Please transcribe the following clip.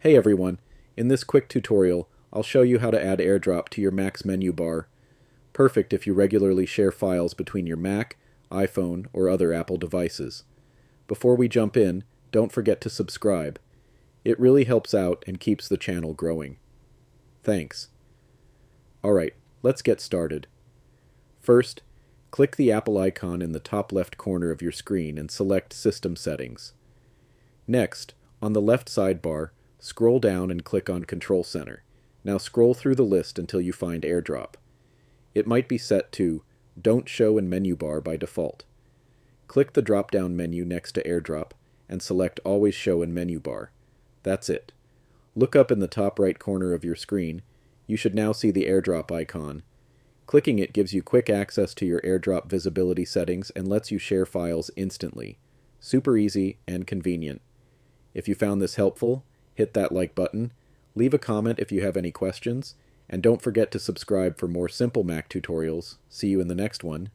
Hey everyone, in this quick tutorial, I'll show you how to add AirDrop to your Mac's menu bar. Perfect if you regularly share files between your Mac, iPhone, or other Apple devices. Before we jump in, don't forget to subscribe. It really helps out and keeps the channel growing. Thanks. Alright, let's get started. First, click the Apple icon in the top left corner of your screen and select System Settings. Next, on the left sidebar, scroll down and click on Control Center. Now scroll through the list until you find AirDrop. It might be set to Don't Show in Menu Bar by default. Click the drop-down menu next to AirDrop and select Always Show in Menu Bar. That's it. Look up in the top right corner of your screen. You should now see the AirDrop icon. Clicking it gives you quick access to your AirDrop visibility settings and lets you share files instantly. Super easy and convenient. If you found this helpful, hit that like button, leave a comment if you have any questions, and don't forget to subscribe for more simple Mac tutorials. See you in the next one.